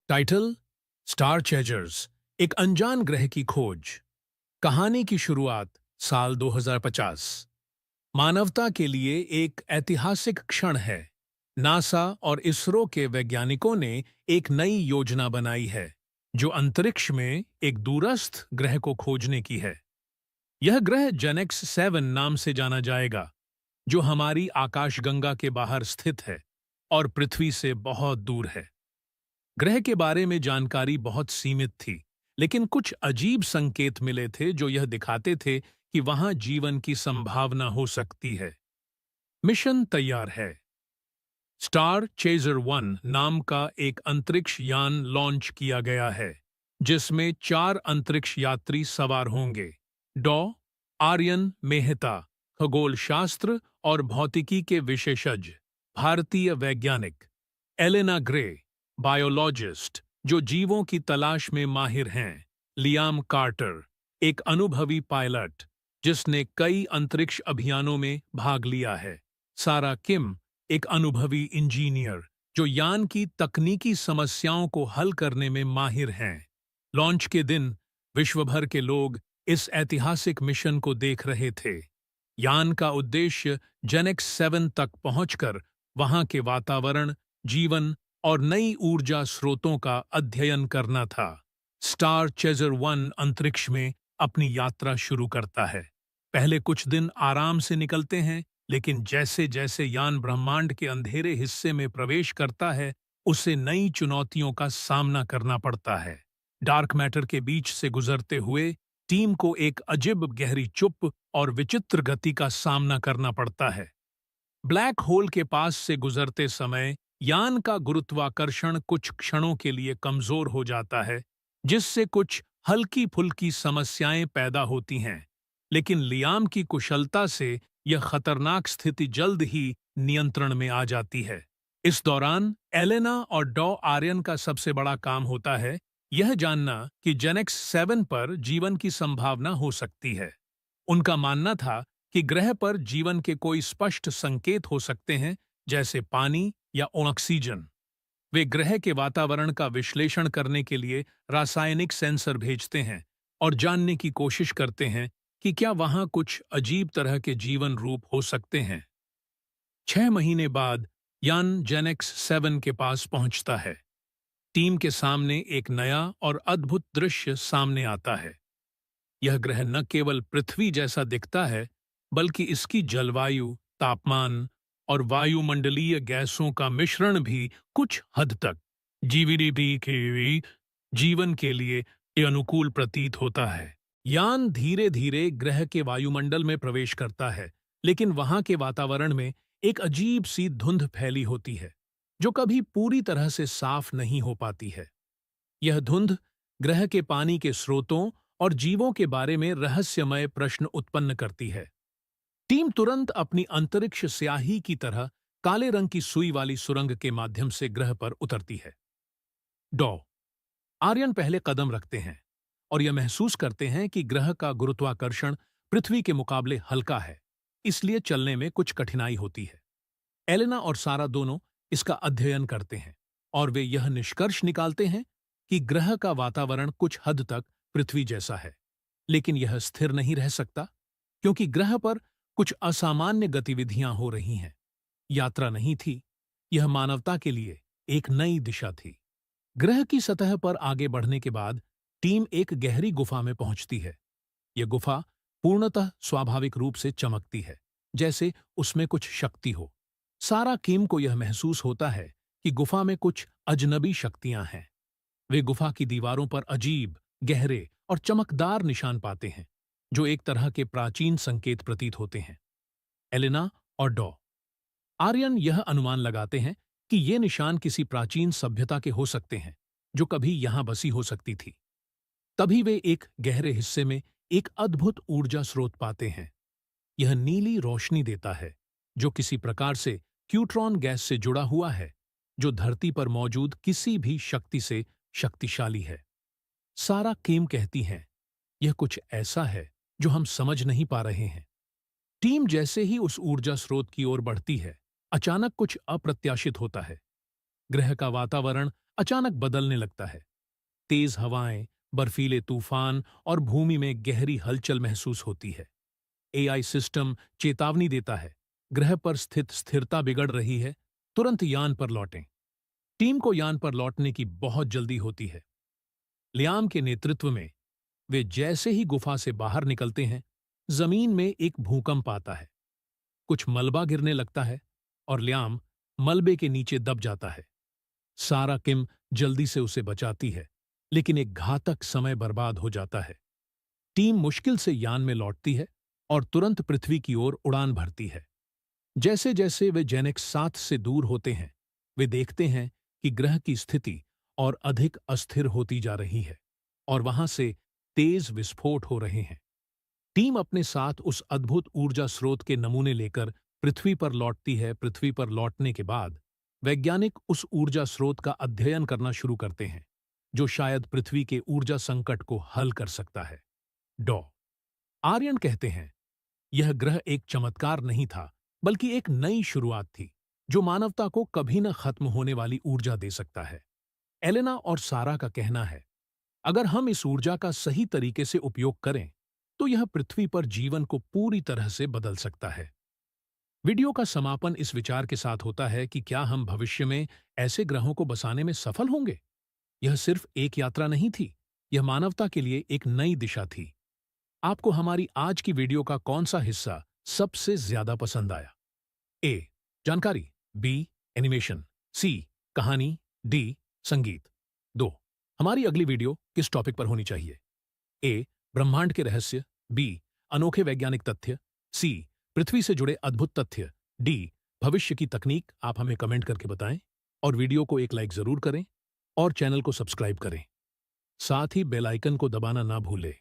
Title star chasers, एक अनजान ग्रह की खोज। कहानी की शुरुआत साल 2050। मानवता के लिए एक ऐतिहासिक क्षण है। नासा और इसरो के वैज्ञानिकों ने एक नई योजना बनाई है जो अंतरिक्ष में एक दूरस्थ ग्रह को खोजने की है। यह ग्रह जेनेक्स 7 नाम से जाना जाएगा, जो हमारी आकाशगंगा के बाहर स्थित है और पृथ्वी से बहुत दूर है। ग्रह के बारे में जानकारी बहुत सीमित थी, लेकिन कुछ अजीब संकेत मिले थे जो यह दिखाते थे कि वहां जीवन की संभावना हो सकती है। मिशन तैयार है। स्टार चेजर 1 नाम का एक अंतरिक्ष यान लॉन्च किया गया है, जिसमें 4 अंतरिक्ष यात्री सवार होंगे। डॉ आर्यन मेहता, खगोल शास्त्र और भौतिकी के विशेषज्ञ, भारतीय वैज्ञानिक। एलेना ग्रे, बायोलॉजिस्ट, जो जीवों की तलाश में माहिर हैं। लियाम कार्टर, एक अनुभवी पायलट जिसने कई अंतरिक्ष अभियानों में भाग लिया है। सारा किम, एक अनुभवी इंजीनियर जो यान की तकनीकी समस्याओं को हल करने में माहिर हैं। लॉन्च के दिन विश्व भर के लोग इस ऐतिहासिक मिशन को देख रहे थे। यान का उद्देश्य जेनेक्स 7 तक पहुंचकर वहां के वातावरण, जीवन और नई ऊर्जा स्रोतों का अध्ययन करना था। स्टार चेजर 1 अंतरिक्ष में अपनी यात्रा शुरू करता है। पहले कुछ दिन आराम से निकलते हैं, लेकिन जैसे जैसे यान ब्रह्मांड के अंधेरे हिस्से में प्रवेश करता है, उसे नई चुनौतियों का सामना करना पड़ता है। डार्क मैटर के बीच से गुजरते हुए टीम को एक अजीब गहरी चुप और विचित्र गति का सामना करना पड़ता है। ब्लैक होल के पास से गुजरते समय यान का गुरुत्वाकर्षण कुछ क्षणों के लिए कमजोर हो जाता है, जिससे कुछ हल्की-फुल्की समस्याएं पैदा होती हैं। लेकिन लियाम की कुशलता से यह खतरनाक स्थिति जल्द ही नियंत्रण में आ जाती है। इस दौरान एलेना और डॉ आर्यन का सबसे बड़ा काम होता है यह जानना कि जेनेक्स 7 पर जीवन की संभावना हो सकती है। उनका मानना था कि ग्रह पर जीवन के कोई स्पष्ट संकेत हो सकते हैं, जैसे पानी या ऑक्सीजन। वे ग्रह के वातावरण का विश्लेषण करने के लिए रासायनिक सेंसर भेजते हैं और जानने की कोशिश करते हैं कि क्या वहां कुछ अजीब तरह के जीवन रूप हो सकते हैं। 6 महीने बाद यान जेनेक्स 7 के पास पहुंचता है। टीम के सामने एक नया और अद्भुत दृश्य सामने आता है। यह ग्रह न केवल पृथ्वी जैसा दिखता है, बल्कि इसकी जलवायु, तापमान और वायुमंडलीय गैसों का मिश्रण भी कुछ हद तक जीवीडीपी के जीवन के लिए अनुकूल प्रतीत होता है। यान धीरे धीरे ग्रह के वायुमंडल में प्रवेश करता है, लेकिन वहां के वातावरण में एक अजीब सी धुंध फैली होती है, जो कभी पूरी तरह से साफ नहीं हो पाती है। यह धुंध ग्रह के पानी के स्रोतों और जीवों के बारे में रहस्यमय प्रश्न उत्पन्न करती है। टीम तुरंत अपनी अंतरिक्ष स्याही की तरह काले रंग की सुई वाली सुरंग के माध्यम से ग्रह पर उतरती है। डॉ आर्यन पहले कदम रखते हैं और यह महसूस करते हैं कि ग्रह का गुरुत्वाकर्षण पृथ्वी के मुकाबले हल्का है, इसलिए चलने में कुछ कठिनाई होती है। एलेना और सारा दोनों इसका अध्ययन करते हैं और वे यह निष्कर्ष निकालते हैं कि ग्रह का वातावरण कुछ हद तक पृथ्वी जैसा है, लेकिन यह स्थिर नहीं रह सकता, क्योंकि ग्रह पर कुछ असामान्य गतिविधियां हो रही हैं। यात्रा नहीं थी, यह मानवता के लिए एक नई दिशा थी। ग्रह की सतह पर आगे बढ़ने के बाद टीम एक गहरी गुफा में पहुंचती है। यह गुफा पूर्णतः स्वाभाविक रूप से चमकती है, जैसे उसमें कुछ शक्ति हो। सारा किम को यह महसूस होता है कि गुफा में कुछ अजनबी शक्तियां हैं। वे गुफा की दीवारों पर अजीब, गहरे और चमकदार निशान पाते हैं, जो एक तरह के प्राचीन संकेत प्रतीत होते हैं। एलेना और डॉ आर्यन यह अनुमान लगाते हैं कि ये निशान किसी प्राचीन सभ्यता के हो सकते हैं, जो कभी यहां बसी हो सकती थी। तभी वे एक गहरे हिस्से में एक अद्भुत ऊर्जा स्रोत पाते हैं। यह नीली रोशनी देता है, जो किसी प्रकार से क्यूट्रॉन गैस से जुड़ा हुआ है, जो धरती पर मौजूद किसी भी शक्ति से शक्तिशाली है। सारा किम कहती हैं, यह कुछ ऐसा है जो हम समझ नहीं पा रहे हैं। टीम जैसे ही उस ऊर्जा स्रोत की ओर बढ़ती है, अचानक कुछ अप्रत्याशित होता है। ग्रह का वातावरण अचानक बदलने लगता है। तेज हवाएं, बर्फीले तूफान और भूमि में गहरी हलचल महसूस होती है। एआई सिस्टम चेतावनी देता है, ग्रह पर स्थित स्थिरता बिगड़ रही है, तुरंत यान पर लौटें। टीम को यान पर लौटने की बहुत जल्दी होती है। लियाम के नेतृत्व में वे जैसे ही गुफा से बाहर निकलते हैं, जमीन में एक भूकंप आता है। कुछ मलबा गिरने लगता है और लियाम मलबे के नीचे दब जाता है। सारा किम जल्दी से उसे बचाती है, लेकिन एक घातक समय बर्बाद हो जाता है। टीम मुश्किल से यान में लौटती है और तुरंत पृथ्वी की ओर उड़ान भरती है। जैसे जैसे वे जेनेक्स 7 से दूर होते हैं, वे देखते हैं कि ग्रह की स्थिति और अधिक अस्थिर होती जा रही है और वहां से तेज विस्फोट हो रहे हैं। टीम अपने साथ उस अद्भुत ऊर्जा स्रोत के नमूने लेकर पृथ्वी पर लौटती है। पृथ्वी पर लौटने के बाद वैज्ञानिक उस ऊर्जा स्रोत का अध्ययन करना शुरू करते हैं, जो शायद पृथ्वी के ऊर्जा संकट को हल कर सकता है। डॉ आर्यन कहते हैं, यह ग्रह एक चमत्कार नहीं था, बल्कि एक नई शुरुआत थी, जो मानवता को कभी न खत्म होने वाली ऊर्जा दे सकता है। एलेना और सारा का कहना है, अगर हम इस ऊर्जा का सही तरीके से उपयोग करें, तो यह पृथ्वी पर जीवन को पूरी तरह से बदल सकता है। वीडियो का समापन इस विचार के साथ होता है कि क्या हम भविष्य में ऐसे ग्रहों को बसाने में सफल होंगे? यह सिर्फ एक यात्रा नहीं थी, यह मानवता के लिए एक नई दिशा थी। आपको हमारी आज की वीडियो का कौन सा हिस्सा सबसे ज्यादा पसंद आया? ए. जानकारी, बी. एनिमेशन, सी. कहानी, डी. संगीत। 2. हमारी अगली वीडियो किस टॉपिक पर होनी चाहिए? ए. ब्रह्मांड के रहस्य, बी. अनोखे वैज्ञानिक तथ्य, सी. पृथ्वी से जुड़े अद्भुत तथ्य, डी. भविष्य की तकनीक। आप हमें कमेंट करके बताएं और वीडियो को एक लाइक जरूर करें और चैनल को सब्सक्राइब करें। साथ ही बेल आइकन को दबाना ना भूलें।